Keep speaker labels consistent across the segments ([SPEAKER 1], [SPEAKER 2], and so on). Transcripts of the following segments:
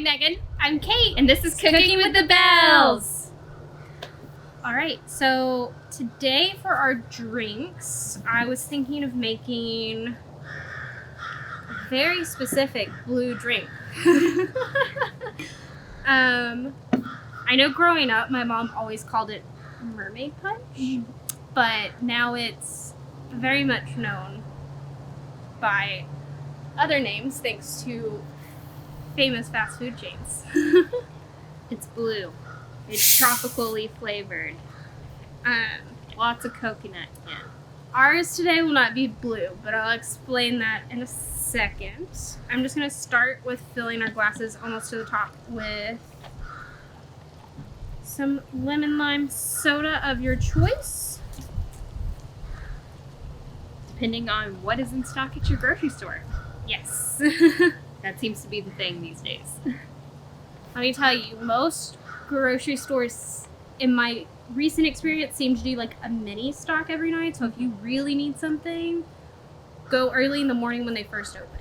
[SPEAKER 1] Megan.
[SPEAKER 2] I'm Kate.
[SPEAKER 1] And this is Cooking with the Bells.
[SPEAKER 2] All right, so today for our drinks, I was thinking of making a very specific blue drink. I know growing up, my mom always called it Mermaid Punch, but now it's very much known by other names thanks to famous fast food chains.
[SPEAKER 1] It's blue. It's tropically flavored. Lots of coconut in.
[SPEAKER 2] Ours today will not be blue, but I'll explain that in a second. I'm just going to start with filling our glasses almost to the top with some lemon lime soda of your choice.
[SPEAKER 1] Depending on what is in stock at your grocery store.
[SPEAKER 2] Yes.
[SPEAKER 1] That seems to be the thing these days.
[SPEAKER 2] Let me tell you, most grocery stores, in my recent experience, seem to do like a mini stock every night. So if you really need something, go early in the morning when they first open.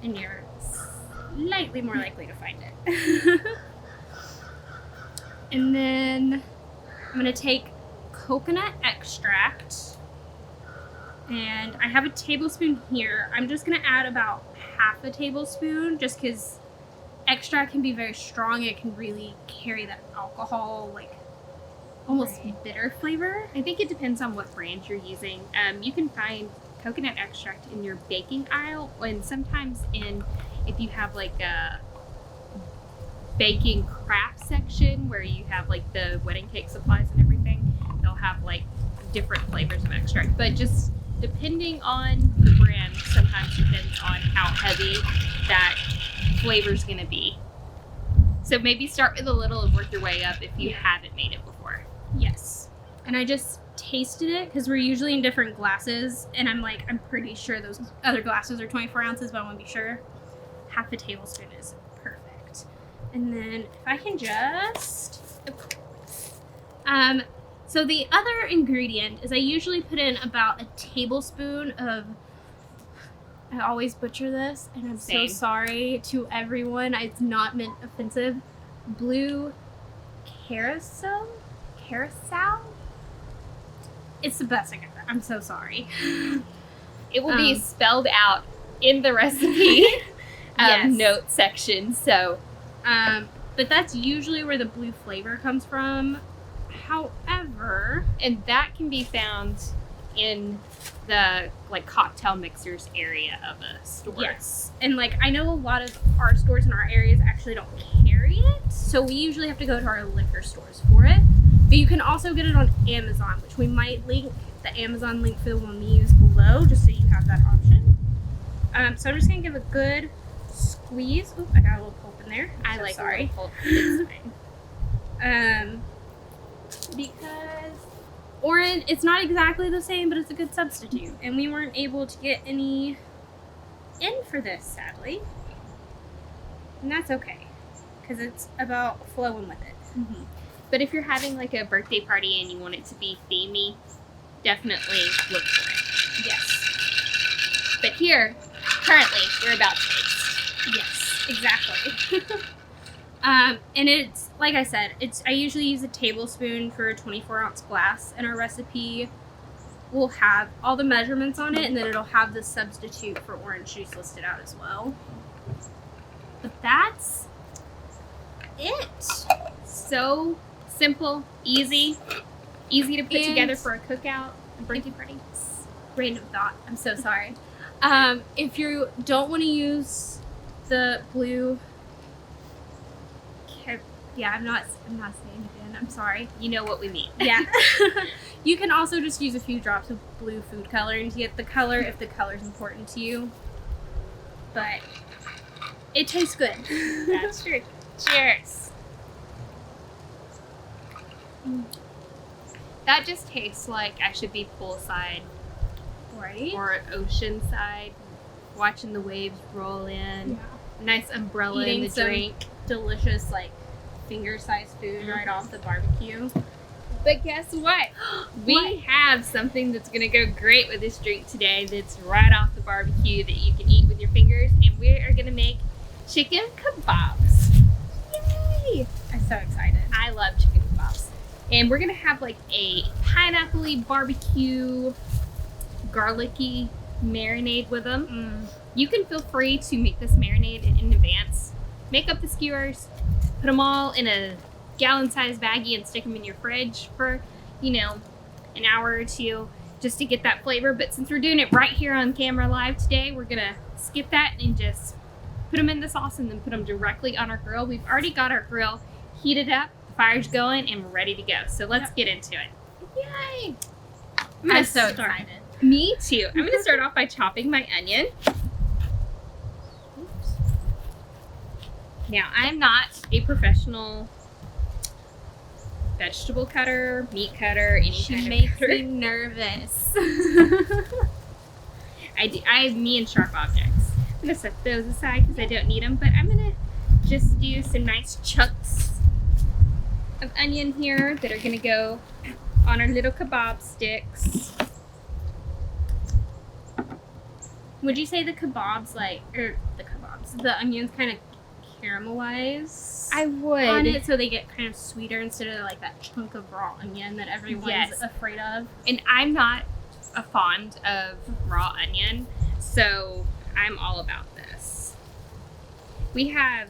[SPEAKER 2] And you're slightly more likely to find it. And then I'm going to take coconut extract. And I have a tablespoon here. I'm just going to add about half a tablespoon just because extract can be very strong. It can really carry that alcohol, like almost bitter flavor.
[SPEAKER 1] I think it depends on what brand you're using. You can find coconut extract in your baking aisle, and sometimes if you have like a baking craft section where you have like the wedding cake supplies and everything, they'll have like different flavors of extract. But just depending on the brand, sometimes depends on how heavy that flavor's gonna be. So maybe start with a little and work your way up if you haven't made it before.
[SPEAKER 2] Yes. And I just tasted it because we're usually in different glasses, and I'm pretty sure those other glasses are 24 ounces, but I want to be sure. Half a tablespoon is perfect. And then if I can just... So the other ingredient is I usually put in about a tablespoon of... I always butcher this, and I'm so sorry to everyone. It's not meant offensive. Blue carousel? It's the best I got. I'm so sorry.
[SPEAKER 1] It will be spelled out in the recipe note section. So,
[SPEAKER 2] but that's usually where the blue flavor comes from. However,
[SPEAKER 1] and that can be found in the like cocktail mixers area of a store.
[SPEAKER 2] Yes. And like I know a lot of our stores in our areas actually don't carry it, so we usually have to go to our liquor stores for it. But you can also get it on Amazon, which we might link the Amazon link for the one we use below, just so you have that option. So I'm just gonna give a good squeeze. Oop, I got a little pulp in there.
[SPEAKER 1] Sorry. It's fine.
[SPEAKER 2] Because orange, it's not exactly the same, but it's a good substitute. And we weren't able to get any in for this, sadly. And that's okay, because it's about flowing with it.
[SPEAKER 1] Mm-hmm. But if you're having like a birthday party and you want it to be themey, definitely look for it.
[SPEAKER 2] Yes.
[SPEAKER 1] But here, currently, we're about to taste.
[SPEAKER 2] Yes, exactly. And it's, like I said, I usually use a tablespoon for a 24-ounce glass, and our recipe will have all the measurements on it, and then it'll have the substitute for orange juice listed out as well. But that's it.
[SPEAKER 1] So simple, easy to put together for a cookout, a birthday party.
[SPEAKER 2] Random thought. I'm so sorry. If you don't want to use the blue... I'm not saying it again. I'm sorry.
[SPEAKER 1] You know what we mean.
[SPEAKER 2] Yeah. You can also just use a few drops of blue food coloring to get the color if the color is important to you. But it tastes good.
[SPEAKER 1] That's true. Cheers. That just tastes like I should be poolside.
[SPEAKER 2] Right?
[SPEAKER 1] Or oceanside, watching the waves roll in.
[SPEAKER 2] Yeah.
[SPEAKER 1] Nice umbrella
[SPEAKER 2] Eating
[SPEAKER 1] in the drink.
[SPEAKER 2] Delicious, like, finger-sized food right off the barbecue.
[SPEAKER 1] But guess what? We have something that's going to go great with this drink today that's right off the barbecue that you can eat with your fingers, and we are going to make chicken kabobs. Yay!
[SPEAKER 2] I'm so excited.
[SPEAKER 1] I love chicken kabobs. And we're gonna have like a pineapple-y barbecue, garlicky marinade with them. You can feel free to make this marinade in advance. Make up the skewers, put them all in a gallon-sized baggie and stick them in your fridge for, an hour or two just to get that flavor. But since we're doing it right here on camera live today, we're gonna skip that and just put them in the sauce and then put them directly on our grill. We've already got our grill heated up, the fire's going, and we're ready to go. So let's get into it. Yay!
[SPEAKER 2] I'm so excited.
[SPEAKER 1] Me too. I'm gonna start off by chopping my onion. Now, I'm not a professional vegetable cutter, meat cutter, any
[SPEAKER 2] She
[SPEAKER 1] kind of
[SPEAKER 2] makes
[SPEAKER 1] cutter.
[SPEAKER 2] me nervous.
[SPEAKER 1] I have me and sharp objects. I'm gonna set those aside because I don't need them, but I'm gonna just do some nice chunks of onion here that are gonna go on our little kebab sticks.
[SPEAKER 2] Would you say the onions kind of caramelize
[SPEAKER 1] I would.
[SPEAKER 2] on it so they get kind of sweeter instead of like that chunk of raw onion that everyone's afraid of?
[SPEAKER 1] And I'm not a fond of raw onion, so I'm all about this. We have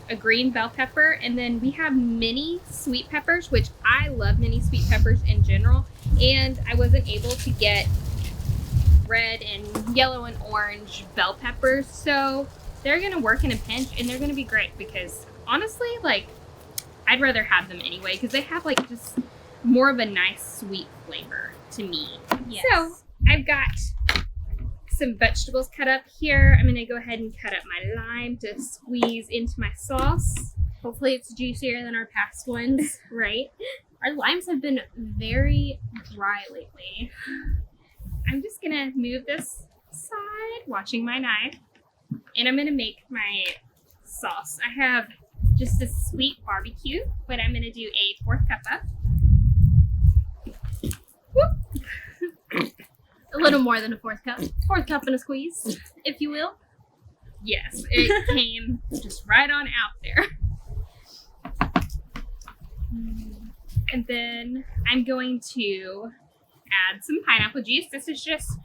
[SPEAKER 1] a green bell pepper, and then we have mini sweet peppers, which I love mini sweet peppers in general, and I wasn't able to get red and yellow and orange bell peppers, so they're gonna work in a pinch, and they're gonna be great because honestly, like, I'd rather have them anyway because they have like just more of a nice sweet flavor to me.
[SPEAKER 2] Yes.
[SPEAKER 1] So I've got some vegetables cut up here. I'm gonna go ahead and cut up my lime to squeeze into my sauce.
[SPEAKER 2] Hopefully it's juicier than our past ones.
[SPEAKER 1] Right?
[SPEAKER 2] Our limes have been very dry lately.
[SPEAKER 1] I'm just gonna move this aside, watching my knife, and I'm gonna make my sauce. I have just a sweet barbecue, but I'm gonna do a 4th cup up. Whoop.
[SPEAKER 2] A little more than a 4th cup. 4th cup and a squeeze, if you will.
[SPEAKER 1] Yes, it came just right on out there. And then I'm going to add some pineapple juice. This is just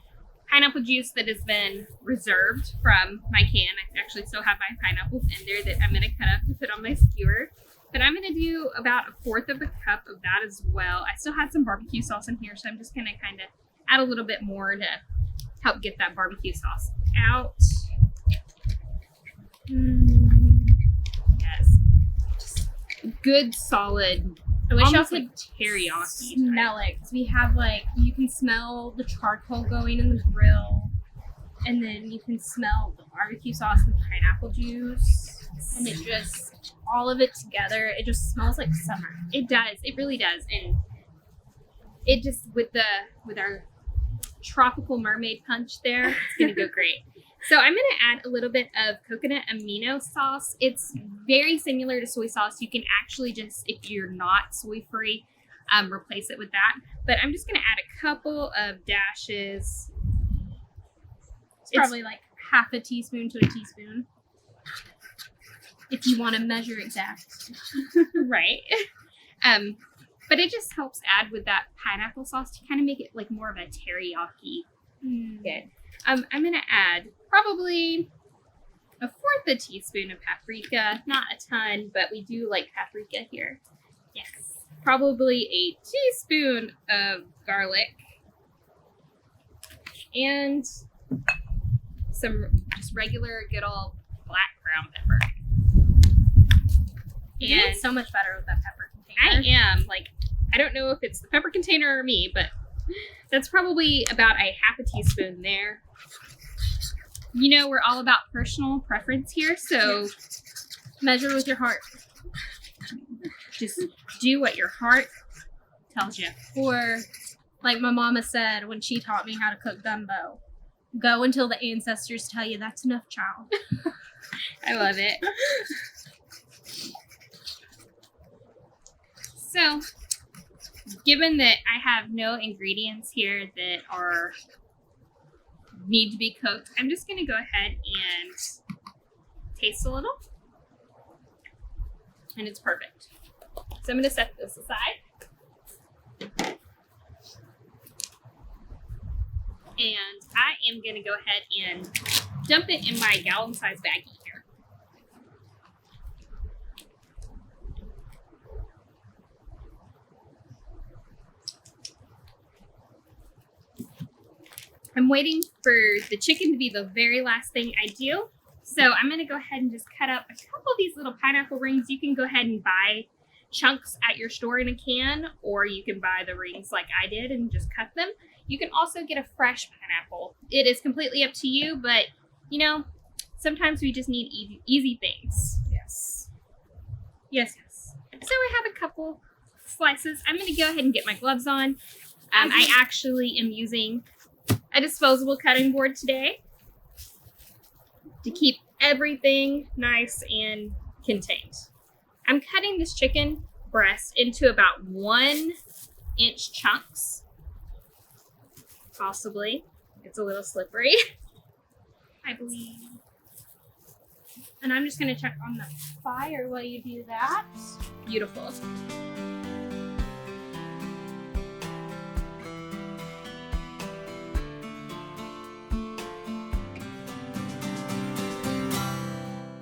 [SPEAKER 1] pineapple juice that has been reserved from my can. I actually still have my pineapples in there that I'm going to cut up to put on my skewer. But I'm going to do about a 4th of a cup of that as well. I still had some barbecue sauce in here, so I'm just going to kind of add a little bit more to help get that barbecue sauce out. Yes. Just good, solid,
[SPEAKER 2] I wish y'all
[SPEAKER 1] almost
[SPEAKER 2] could
[SPEAKER 1] like teriyaki.
[SPEAKER 2] smell it. 'Cause we have you can smell the charcoal going in the grill, and then you can smell the barbecue sauce and pineapple juice, and it just, all of it together, it just smells like summer.
[SPEAKER 1] It does. It really does. And it just, with our tropical mermaid punch there, it's going to go great. So I'm going to add a little bit of coconut amino sauce. It's very similar to soy sauce. You can actually just, if you're not soy free, replace it with that. But I'm just going to add a couple of dashes.
[SPEAKER 2] It's probably like half a teaspoon to a teaspoon, if you want to measure exact.
[SPEAKER 1] Right. But it just helps add with that pineapple sauce to kind of make it like more of a teriyaki. Good. I'm going to add probably a 4th a teaspoon of paprika. Not a ton, but we do like paprika here. Yes. Probably a teaspoon of garlic. And some just regular good old black ground pepper.
[SPEAKER 2] You
[SPEAKER 1] And
[SPEAKER 2] did so much better with that pepper container.
[SPEAKER 1] I am. I don't know if it's the pepper container or me, but that's probably about a half a teaspoon there. We're all about personal preference here, so
[SPEAKER 2] Measure with your heart.
[SPEAKER 1] just do what your heart tells you.
[SPEAKER 2] Or, like my mama said when she taught me how to cook gumbo, go until the ancestors tell you that's enough, child.
[SPEAKER 1] I love it. So, given that I have no ingredients here that need to be cooked, I'm just going to go ahead and taste a little. and it's perfect. So I'm going to set this aside. And I am going to go ahead and dump it in my gallon-sized baggie here. I'm waiting for the chicken to be the very last thing I do. So I'm going to go ahead and just cut up a couple of these little pineapple rings. You can go ahead and buy chunks at your store in a can, or you can buy the rings like I did and just cut them. You can also get a fresh pineapple. It is completely up to you, but you know, sometimes we just need easy things.
[SPEAKER 2] Yes.
[SPEAKER 1] Yes, yes. So I have a couple slices. I'm going to go ahead and get my gloves on. I actually am using a disposable cutting board today to keep everything nice and contained. I'm cutting this chicken breast into about 1-inch chunks. Possibly. It's a little slippery.
[SPEAKER 2] I believe. And I'm just going to check on the fire while you do that.
[SPEAKER 1] Beautiful.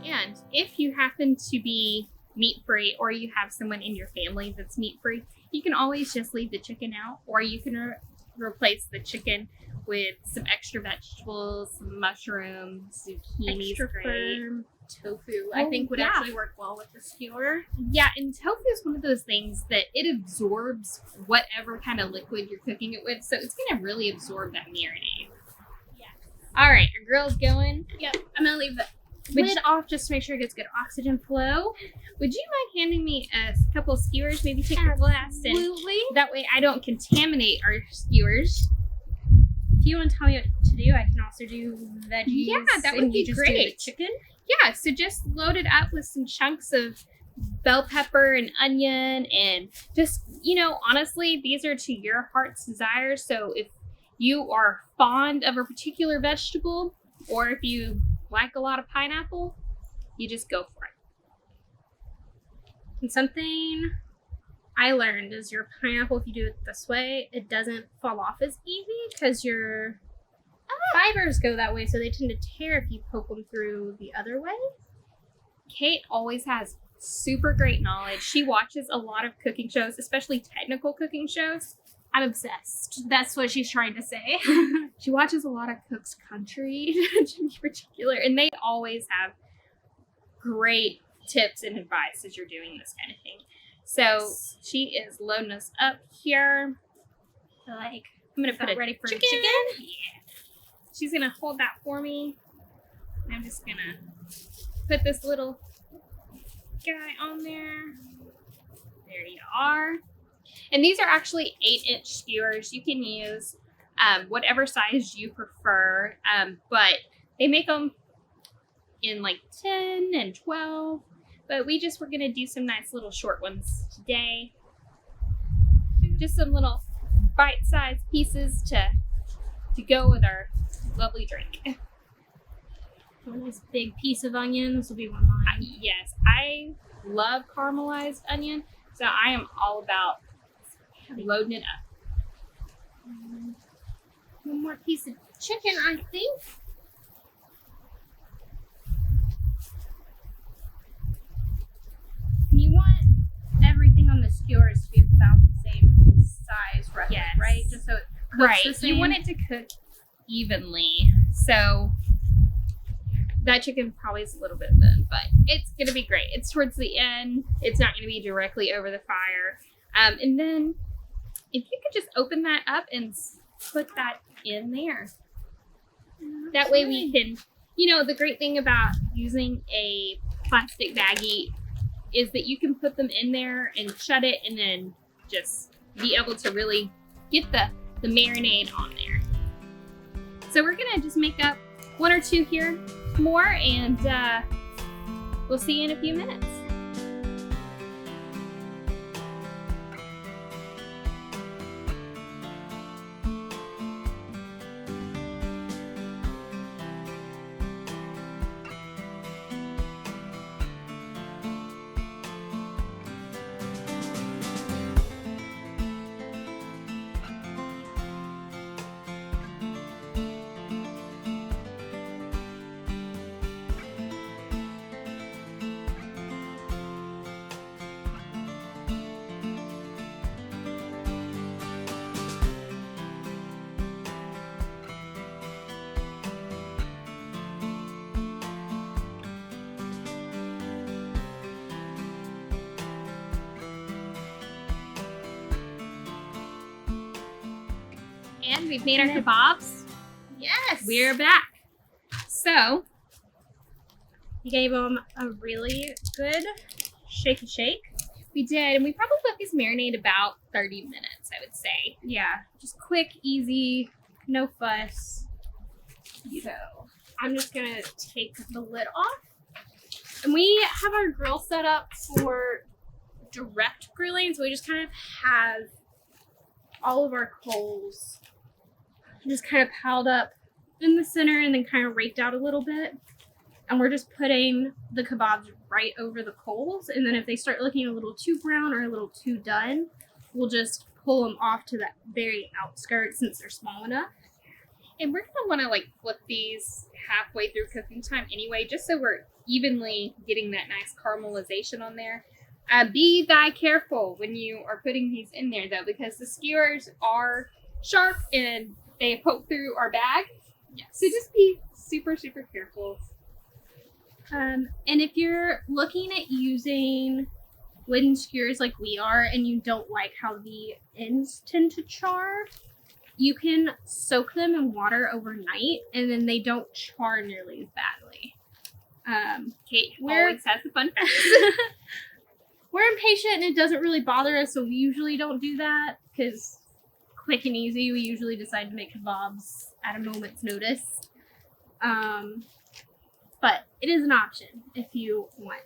[SPEAKER 1] And if you happen to be meat-free, or you have someone in your family that's meat-free, you can always just leave the chicken out, or you can replace the chicken with some extra vegetables, some mushrooms, zucchini,
[SPEAKER 2] Extra
[SPEAKER 1] great.
[SPEAKER 2] firm tofu, I think would actually work well with the skewer.
[SPEAKER 1] Yeah, and tofu is one of those things that it absorbs whatever kind of liquid you're cooking it with, so it's going to really absorb that marinade.
[SPEAKER 2] Yeah.
[SPEAKER 1] All right, our grill's going.
[SPEAKER 2] Yep. I'm going to leave the lid off just to make sure it gets good oxygen flow.
[SPEAKER 1] Would you mind handing me a couple of skewers? Maybe take your glass, and
[SPEAKER 2] Absolutely.
[SPEAKER 1] that way I don't contaminate our skewers.
[SPEAKER 2] If you want to tell me what to do, I can also do veggies.
[SPEAKER 1] Yeah, that would
[SPEAKER 2] and
[SPEAKER 1] be
[SPEAKER 2] you just do
[SPEAKER 1] great.
[SPEAKER 2] the chicken.
[SPEAKER 1] Yeah, so just load it up with some chunks of bell pepper and onion, and just, you know, honestly, these are to your heart's desire. So if you are fond of a particular vegetable, or if you like a lot of pineapple, you just go for it.
[SPEAKER 2] And something I learned is your pineapple, if you do it this way, it doesn't fall off as easy because your fibers go that way, so they tend to tear if you poke them through the other way.
[SPEAKER 1] Kate always has super great knowledge. She watches a lot of cooking shows, especially technical cooking shows.
[SPEAKER 2] I'm obsessed. That's what she's trying to say.
[SPEAKER 1] She watches a lot of Cook's Country, to be particular, and they always have great tips and advice as you're doing this kind of thing. So she is loading us up here.
[SPEAKER 2] Like,
[SPEAKER 1] I'm gonna put it
[SPEAKER 2] ready for
[SPEAKER 1] chicken.
[SPEAKER 2] chicken.
[SPEAKER 1] Yeah. She's gonna hold that for me. And I'm just gonna put this little guy on there. There you are. And these are actually 8-inch skewers. You can use whatever size you prefer, but they make them in like 10 and 12. But we just were gonna do some nice little short ones today. Just some little bite-sized pieces to go with our lovely drink.
[SPEAKER 2] A nice big piece of onions will be one line.
[SPEAKER 1] Yes, I love caramelized onion, so I am all about loading it up.
[SPEAKER 2] One more piece of chicken, I think. You want everything on the skewers to be about the same size, roughly,
[SPEAKER 1] Yes.
[SPEAKER 2] right? Just so it cooks
[SPEAKER 1] Right,
[SPEAKER 2] the same.
[SPEAKER 1] you want it to cook evenly, so that chicken probably is a little bit thin, but it's gonna be great. It's towards the end. It's not gonna be directly over the fire. And then if you could just open that up and put that in there. That way we can, you know, the great thing about using a plastic baggie is that you can put them in there and shut it, and then just be able to really get the marinade on there. So we're gonna just make up 1 or 2 here more, and we'll see you in a few minutes. And we've made our kebabs.
[SPEAKER 2] Yes!
[SPEAKER 1] We're back. So,
[SPEAKER 2] You gave them a really good shaky shake.
[SPEAKER 1] we did, and we probably let these marinate about 30 minutes, I would say.
[SPEAKER 2] Yeah, just quick, easy, no fuss. So, I'm just gonna take the lid off. And we have our grill set up for direct grilling, so we just kind of have all of our coals just kind of piled up in the center and then kind of raked out a little bit. And we're just putting the kebabs right over the coals. And then if they start looking a little too brown or a little too done, we'll just pull them off to that very outskirts since they're small enough.
[SPEAKER 1] And we're gonna wanna like flip these halfway through cooking time anyway, just so we're evenly getting that nice caramelization on there. Be careful when you are putting these in there though, because the skewers are sharp and they poke through our bag.
[SPEAKER 2] Yes.
[SPEAKER 1] So just be super, super careful.
[SPEAKER 2] And if you're looking at using wooden skewers like we are and you don't like how the ends tend to char, you can soak them in water overnight and then they don't char nearly as badly.
[SPEAKER 1] Kate always has the fun facts.
[SPEAKER 2] We're impatient and it doesn't really bother us, so we usually don't do that because quick and easy, we usually decide to make kebabs at a moment's notice. But it is an option if you want.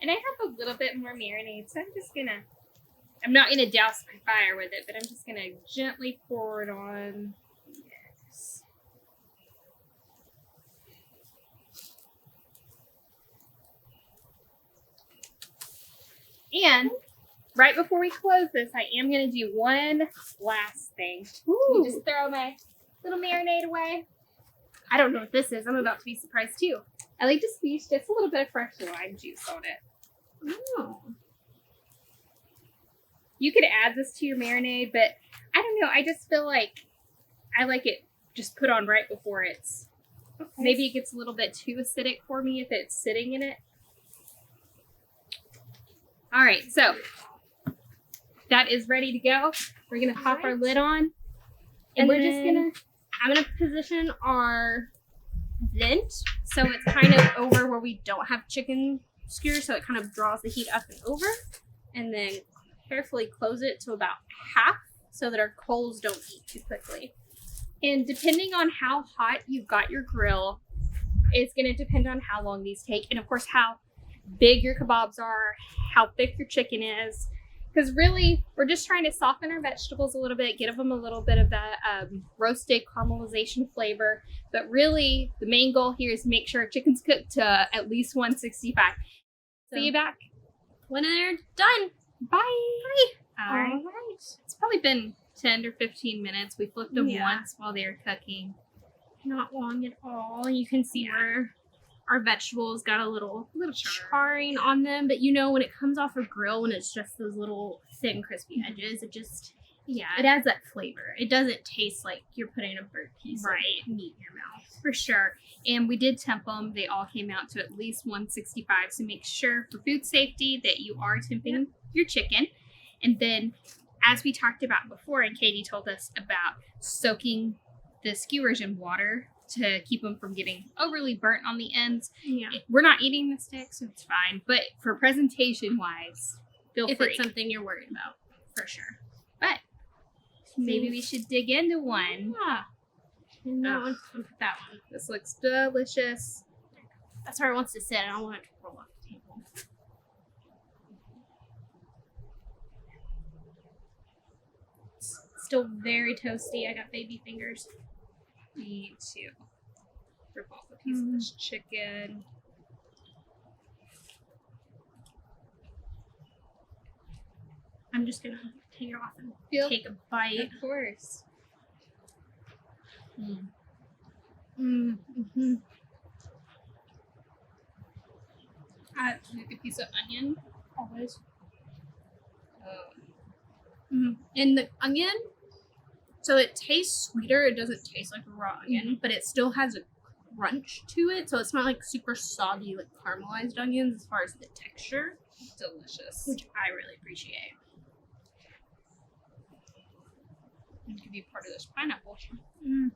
[SPEAKER 1] And I have a little bit more marinade, so I'm not gonna douse my fire with it, but I'm just gonna gently pour it on. Yes. And right before we close this, I am gonna do one last thing.
[SPEAKER 2] Ooh.
[SPEAKER 1] Just throw my little marinade away.
[SPEAKER 2] I don't know what this is. I'm about to be surprised too.
[SPEAKER 1] I like to squeeze just a little bit of fresh lime juice on it.
[SPEAKER 2] Oh.
[SPEAKER 1] You could add this to your marinade, but I don't know. I just feel like I like it just put on right before it's...
[SPEAKER 2] Okay.
[SPEAKER 1] Maybe it gets a little bit too acidic for me if it's sitting in it. All right, so that is ready to go. We're going to pop our lid on. And we're just going to...
[SPEAKER 2] I'm going to position our vent so it's kind of over where we don't have chicken skewers, so it kind of draws the heat up and over. And then carefully close it to about half so that our coals don't eat too quickly.
[SPEAKER 1] And depending on how hot you've got your grill, it's going to depend on how long these take. And of course, how big your kebabs are, how thick your chicken is. Because really, we're just trying to soften our vegetables a little bit, give them a little bit of that roasted caramelization flavor. But really, the main goal here is make sure our chicken's cooked to at least 165.
[SPEAKER 2] So,
[SPEAKER 1] See you back
[SPEAKER 2] when they're done.
[SPEAKER 1] Bye.
[SPEAKER 2] Bye.
[SPEAKER 1] All right. It's probably been 10 or 15 minutes. We flipped them
[SPEAKER 2] Yeah.
[SPEAKER 1] once while they were cooking.
[SPEAKER 2] Not long at all. You can see where our vegetables got a little charring on them, but you know when it comes off a grill, when it's just those little thin crispy edges, it adds that flavor. It doesn't taste like you're putting a burnt piece of meat in your mouth.
[SPEAKER 1] For sure. And we did temp them. They all came out to at least 165. So make sure for food safety that you are temping your chicken. And then as we talked about before, and Katie told us about soaking the skewers in water to keep them from getting overly burnt on the ends.
[SPEAKER 2] Yeah.
[SPEAKER 1] We're not eating the stick, so it's fine. But for presentation wise, feel
[SPEAKER 2] If
[SPEAKER 1] free.
[SPEAKER 2] it's something you're worried about, for sure.
[SPEAKER 1] But maybe we should dig into one.
[SPEAKER 2] Yeah. And that one, I'll put that one.
[SPEAKER 1] This looks delicious.
[SPEAKER 2] That's where it wants to sit. I don't want it to roll off the table. It's still very toasty. I got baby fingers.
[SPEAKER 1] Me too. Rip off a piece of this chicken.
[SPEAKER 2] I'm just gonna take it off and
[SPEAKER 1] Feel
[SPEAKER 2] take a bite.
[SPEAKER 1] Of course.
[SPEAKER 2] Mm-hmm.
[SPEAKER 1] Like a piece of onion.
[SPEAKER 2] Always.
[SPEAKER 1] Oh.
[SPEAKER 2] And the onion, so it tastes sweeter. It doesn't taste like a raw onion, but it still has a crunch to it. So it's not like super soggy, like caramelized onions as far as the texture.
[SPEAKER 1] Delicious.
[SPEAKER 2] Which I really appreciate.
[SPEAKER 1] and give you part of this pineapple.
[SPEAKER 2] Mm.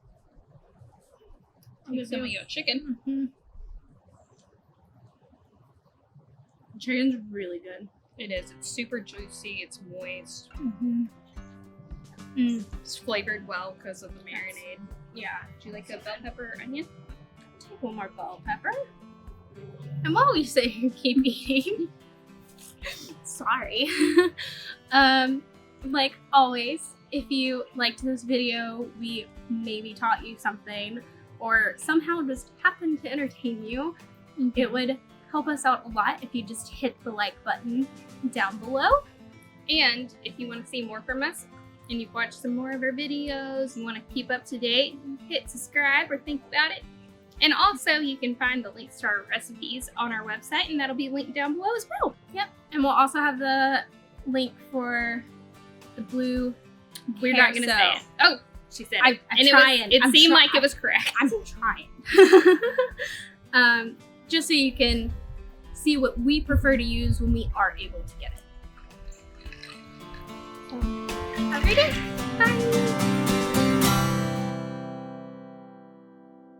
[SPEAKER 1] Get some of your chicken.
[SPEAKER 2] Mm-hmm. Chicken's really good.
[SPEAKER 1] It is. It's super juicy. It's moist.
[SPEAKER 2] Mm-hmm. Mm.
[SPEAKER 1] It's flavored well because of the marinade.
[SPEAKER 2] Yeah.
[SPEAKER 1] Do you like a bell pepper or onion?
[SPEAKER 2] Take one more bell pepper. And while we sit here and keep eating, sorry. Like always, if you liked this video, we maybe taught you something, or somehow just happened to entertain you, it would help us out a lot if you just hit the like button down below.
[SPEAKER 1] And if you want to see more from us, and you've watched some more of our videos, you want to keep up to date, hit subscribe or think about it. And also, you can find the links to our recipes on our website, and that'll be linked down below as well.
[SPEAKER 2] Yep. And we'll also have the link for the blue.
[SPEAKER 1] We're not going to say it. Oh, she said it.
[SPEAKER 2] I'm trying.
[SPEAKER 1] It seemed like it was correct.
[SPEAKER 2] I'm trying. Just so you can see what we prefer to use when we are able to get it. So, have a great day. Bye.